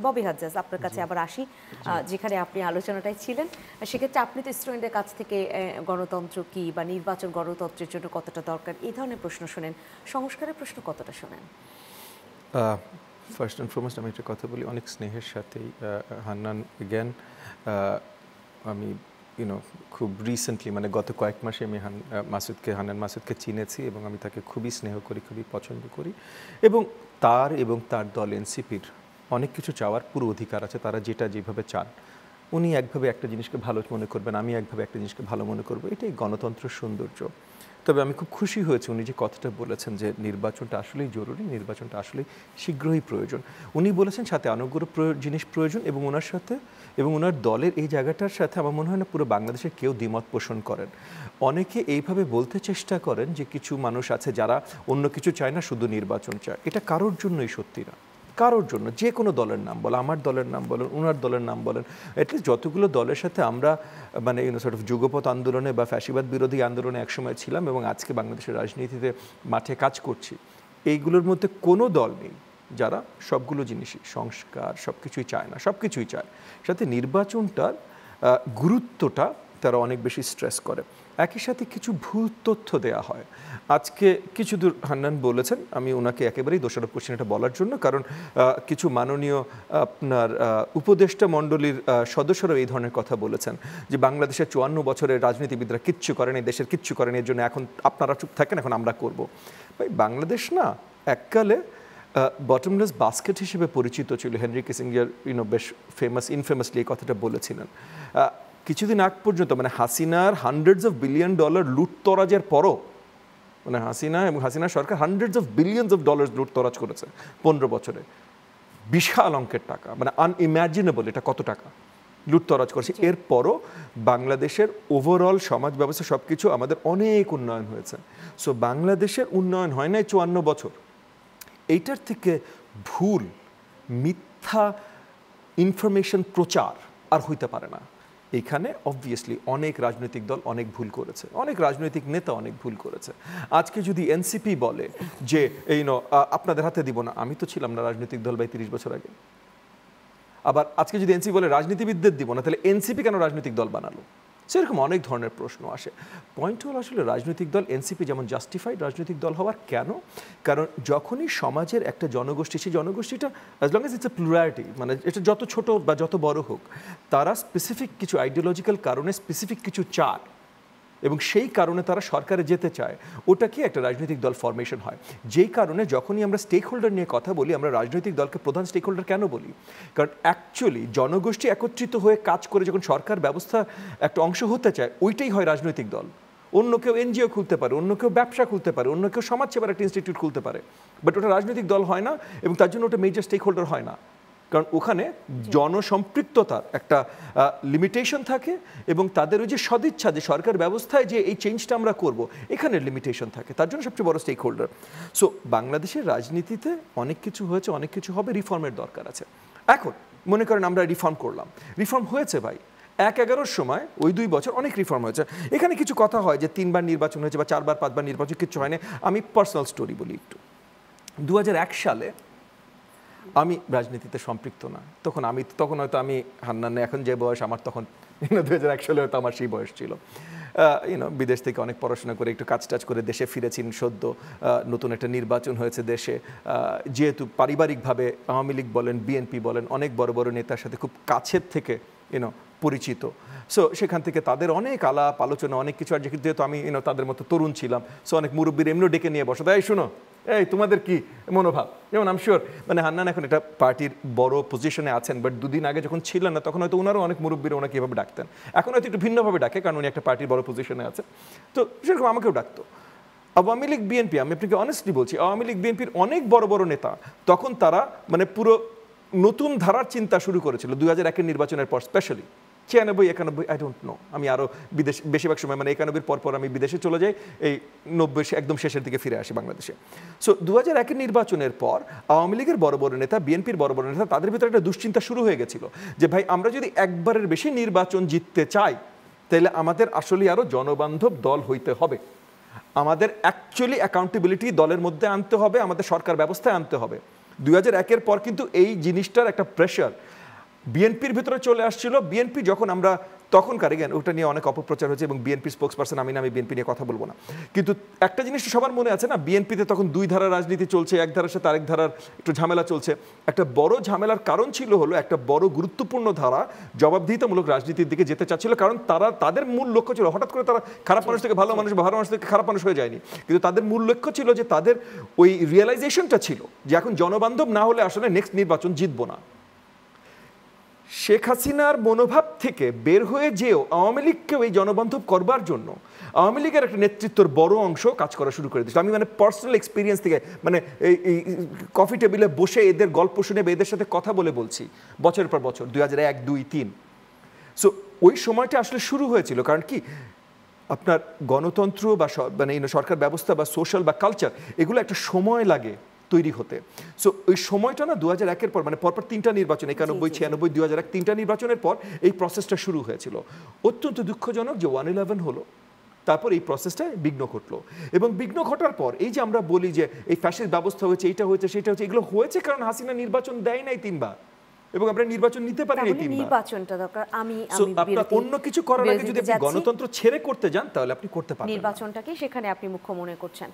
ববি হাজ্জাজ, আপনার কাছে আবার আসি, যেখানে আপনি আলোচনাটায় ছিলেন। সেক্ষেত্রে আপনি তো স্টুডেন্টের কাছ থেকে গণতন্ত্র কি বা নির্বাচন গণতন্ত্রের জন্য কতটা দরকার এই ধরনের প্রশ্ন শোনেন, সংস্কারের প্রশ্ন কতটা শোনেন? ফার্স্ট অ্যান্ড ফরমোস্ট আমি একটা কথা বলি, অনেক স্নেহের সাথেই হান্নান জ্ঞান, আমি খুব রিসেন্টলি মানে গত কয়েক মাসে আমি হান্নান মাসুদকে চিনেছি এবং আমি তাকে খুবই স্নেহ করি, খুবই পছন্দ করি এবং তার দল এনসিপির অনেক কিছু চাওয়ার পুরো অধিকার আছে। তারা যেটা যেভাবে চান, উনি একভাবে একটা জিনিসকে ভালো মনে করবেন, আমি একভাবে একটা জিনিসকে ভালো মনে করবো, এটাই গণতন্ত্রের সৌন্দর্য। তবে আমি খুব খুশি হয়েছি উনি যে কথাটা বলেছেন যে নির্বাচনটা আসলেই জরুরি, নির্বাচনটা আসলেই শীঘ্রই প্রয়োজন। উনি বলেছেন সাথে অনেকগুলো জিনিস প্রয়োজন এবং ওনার সাথে এবং ওনার দলের এই জায়গাটার সাথে আমার মনে হয় না পুরো বাংলাদেশের কেউ দ্বিমত পোষণ করেন। অনেকে এইভাবে বলতে চেষ্টা করেন যে কিছু মানুষ আছে যারা অন্য কিছু চায় না, শুধু নির্বাচন চায়। এটা কারোর জন্যই সত্যি না, কারোর জন্য। যে কোনো দলের নাম বলেন, আমার দলের নাম বলেন, ওনার দলের নাম বলেন, অ্যাটলিস্ট যতগুলো দলের সাথে আমরা মানে সর্ট অফ যুগপৎ আন্দোলনে বা ফ্যাসিবাদ বিরোধী আন্দোলনে একসময় ছিলাম এবং আজকে বাংলাদেশের রাজনীতিতে মাঠে কাজ করছি, এইগুলোর মধ্যে কোনো দল নেই যারা সবগুলো জিনিসই সংস্কার সব কিছুই চায় না, সব কিছুই চায়। সাথে নির্বাচনটার গুরুত্বটা তারা অনেক বেশি স্ট্রেস করে। একই সাথে কিছু ভুল তথ্য দেয়া হয়। আজকে কিছু দূর হান্নান বলেছেন, আমি ওনাকে একেবারেই দোষারোপ করছি এটা বলার জন্য, কারণ কিছু মাননীয় আপনার উপদেষ্টা মণ্ডলীর সদস্যরাও এই ধরনের কথা বলেছেন যে বাংলাদেশের 54 বছরের রাজনীতিবিদরা কিচ্ছু করেন, এই দেশের কিচ্ছু করেন, এর জন্য এখন আপনারা চুপ থাকেন, এখন আমরা করব। ভাই, বাংলাদেশ না এককালে বটমলেস বাস্কেট হিসেবে পরিচিত ছিল। হেনরি কিসিঞ্জার বেশ ইনফেমাসলি এই কথাটা বলেছিলেন। কিছুদিন আগ পর্যন্ত মানে হাসিনার $100 of billion লুটতরাজের পরও, মানে হাসিনা সরকার $100 of billions লুটতরাজ করেছে 15 বছরে, বিশাল অঙ্কের টাকা, মানে আনইম্যাজিনেবল এটা কত টাকা লুটতরাজ করেছে। এরপরও বাংলাদেশের ওভারঅল সমাজ ব্যবস্থা সব কিছু আমাদের অনেক উন্নয়ন হয়েছে। সো বাংলাদেশের উন্নয়ন হয় নাই 54 বছর। এইটার থেকে ভুল মিথ্যা ইনফরমেশন প্রচার আর হইতে পারে না। এখানে অবভিয়াসলি অনেক রাজনৈতিক দল অনেক ভুল করেছে, অনেক রাজনৈতিক নেতা অনেক ভুল করেছে। আজকে যদি এনসিপি বলে যে আপনাদের হাতে দিব না, আমি তো ছিলাম না রাজনৈতিক দল 30 বছর আগে। আবার আজকে যদি এনসিপি বলে রাজনীতিবিদদের দিব না, তাহলে এনসিপি কেন রাজনৈতিক দল বানালো? সেরকম অনেক ধরনের প্রশ্ন আসে। পয়েন্ট হল আসলে রাজনৈতিক দল এনসিপি যেমন জাস্টিফাইড রাজনৈতিক দল হওয়ার কেন, কারণ যখনই সমাজের একটা জনগোষ্ঠী, সেই জনগোষ্ঠীটা as long as it's a plurality, মানে এটা যত ছোট বা যত বড় হোক, তারা স্পেসিফিক কিছু আইডিওলজিক্যাল কারণে স্পেসিফিক কিছু চায় এবং সেই কারণে তারা সরকারে যেতে চায়, ওটা কি একটা রাজনৈতিক দল ফরমেশন হয়। যেই কারণে যখনই আমরা স্টেক হোল্ডার নিয়ে কথা বলি, আমরা রাজনৈতিক দলকে প্রধান স্টেক হোল্ডার কেন বলি? কারণ অ্যাকচুয়ালি জনগোষ্ঠী একত্রিত হয়ে কাজ করে যখন সরকার ব্যবস্থা একটা অংশ হতে চায়, ওইটাই হয় রাজনৈতিক দল। অন্য কেউ এনজিও খুলতে পারে, অন্য কেউ ব্যবসা খুলতে পারে, অন্য কেউ সমাজসেবার একটা ইনস্টিটিউট খুলতে পারে, বাট ওটা রাজনৈতিক দল হয় না এবং তার জন্য ওটা মেজর স্টেক হোল্ডার হয় না। কারণ ওখানে জনসম্পৃক্ততার একটা লিমিটেশন থাকে এবং তাদের ওই যে সদিচ্ছা যে সরকার ব্যবস্থায় যে এই চেঞ্জটা আমরা করব, এখানে লিমিটেশন থাকে, তার জন্য সবচেয়ে বড় স্টেক হোল্ডার। সো বাংলাদেশের রাজনীতিতে অনেক কিছু হয়েছে, অনেক কিছু হবে, রিফর্মের দরকার আছে। এখন মনে করেন আমরা রিফর্ম করলাম, রিফর্ম হয়েছে ভাই 11-11 সময়, ওই 2 বছর অনেক রিফর্ম হয়েছে। এখানে কিছু কথা হয় যে 3 বার নির্বাচন হয়েছে বা 4 বার 5 বার নির্বাচন, কিছু হয় না। আমি পার্সোনাল স্টোরি বলি একটু। 2001 সালে আমি রাজনীতিতে সম্পৃক্ত না, তখন হয়তো আমি হান্নান এখন যে বয়স আমার, তখন 2001 সালে হয়তো আমার সেই বয়স ছিল। বিদেশ থেকে অনেক পড়াশোনা করে একটু কাজ টাজ করে দেশে ফিরেছি সদ্য, নতুন একটা নির্বাচন হয়েছে দেশে। যেহেতু পারিবারিকভাবে আওয়ামী লীগ বলেন, বিএনপি বলেন, অনেক বড় বড় নেতার সাথে খুব কাছের থেকে পরিচিত। সো সেখান থেকে তাদের অনেক আলাপ আলোচনা, অনেক কিছু। আর যেহেতু আমি তাদের মতো তরুণ ছিলাম, সো অনেক মুরব্বীর এমনিও ডেকে নিয়ে বসো, তাই শুনো এই তোমাদের কি মনোভাব, যেমন আম শিওর মানে হান্নান এখন একটা পার্টির বড় পজিশনে আছেন, বাট 2 দিন আগে যখন ছিলেন না, তখন হয়তো ওনারও অনেক মুরব্বীরা ওনাকে এভাবে ডাকতেন। এখন হয়তো একটু ভিন্নভাবে ডাকে, কারণ উনি একটা পার্টির বড় পজিশনে আছে। তো সেরকম আমাকেও ডাকতো। আওয়ামী লীগ বিএনপি, আমি আপনাকে অনেস্টলি বলছি, আওয়ামী লীগ বিএনপির অনেক বড় বড় নেতা তখন তারা মানে পুরো নতুন ধারার চিন্তা শুরু করেছিল 2001-এর নির্বাচনের পর, স্পেশালি 96-91, আই ডোন্ট নো। আমি আরও বেশিরভাগ সময় মানে 91-এর পর আমি বিদেশে চলে যাই, এই 90 একদম শেষের দিকে ফিরে আসি বাংলাদেশে। সো 2001-এর নির্বাচনের পর আওয়ামী লীগের বড় বড় নেতা, বিএনপির বড় বড় নেতা, তাদের ভিতরে একটা দুশ্চিন্তা শুরু হয়ে গেছিল যে ভাই আমরা যদি একবারের বেশি নির্বাচন জিততে চাই, তাহলে আমাদের আসলে আরও জনবান্ধব দল হইতে হবে, আমাদের অ্যাকচুয়ালি অ্যাকাউন্টেবিলিটি দলের মধ্যে আনতে হবে, আমাদের সরকার ব্যবস্থায় আনতে হবে। 2001-এর পর কিন্তু এই জিনিসটার একটা প্রেশার বিএনপির ভিতরে চলে আসছিল। বিএনপি যখন আমরা তখনকার গেন ওটা নিয়ে অনেক অপপ্রচার হয়েছে এবং বিএনপির স্পোক্সপারসন আমি বিএনপি নিয়ে কথা বলবো না, কিন্তু একটা জিনিস সবার মনে আছে না, বিএনপিতে তখন দুই ধারার রাজনীতি চলছে, এক ধারার সাথে আরেক ধারার একটু ঝামেলা চলছে। একটা বড় ঝামেলার কারণ ছিল হলো একটা বড় গুরুত্বপূর্ণ ধারা জবাবদিহিতামূলক রাজনীতির দিকে যেতে চাচ্ছিল, কারণ তাদের মূল লক্ষ্য ছিল, হঠাৎ করে তারা খারাপ মানুষ থেকে ভালো মানুষ, ভালো মানুষ থেকে খারাপ মানুষ হয়ে যায়নি, কিন্তু তাদের মূল লক্ষ্য ছিল যে তাদের ওই রিয়েলাইজেশনটা ছিল যে এখন জনবান্ধব না হলে আসলে নেক্সট নির্বাচন জিতবো না। শেখ হাসিনার মনোভাব থেকে বের হয়ে যেও আওয়ামী লীগকেও এই জনবান্ধব করবার জন্য আওয়ামী লীগের একটা নেতৃত্বের বড় অংশ কাজ করা শুরু করে দিয়েছিল। আমি মানে পার্সোনাল এক্সপিরিয়েন্স থেকে মানে এই কফি টেবিলে বসে এদের গল্প শুনে বা এদের সাথে কথা বলে বলছি বছরের পর বছর 2001, 2, 3। সো ওই সময়টা আসলে শুরু হয়েছিল, কারণ কি আপনার গণতন্ত্র বা মানে সরকার ব্যবস্থা বা সোশ্যাল বা কালচার এগুলো একটা সময় লাগে তৈরি হতে। সো ওই সময়টা না 2001-এর পর মানে পরপর 3টা নির্বাচন 91, 96, 2001 3টা নির্বাচনের পর এই প্রসেসটা শুরু হয়েছিল। অত্যন্ত দুঃখজনক যে 1/11 হলো, তারপর এই প্রসেসটা বিঘ্ন ঘটলো এবং বিঘ্ন ঘটার পর এই যে আমরা বলি যে এই ফ্যাসিস্ট ব্যবস্থা হয়েছে, এইটা হয়েছে সেটা হচ্ছে, এগুলো হয়েছে কারণ হাসিনা নির্বাচন দেয় নাই 3বার এবং আমরা নির্বাচন নিতে পারি নাই 3বার। নির্বাচনটা দরকার। আমি আপনার অন্য কিছু করার আগে যদি আপনি গণতন্ত্র ছেড়ে করতে যান তাহলে আপনি করতে পারবেন। নির্বাচনটাকে সেখানে আপনি মুখ্য মনে করছেন।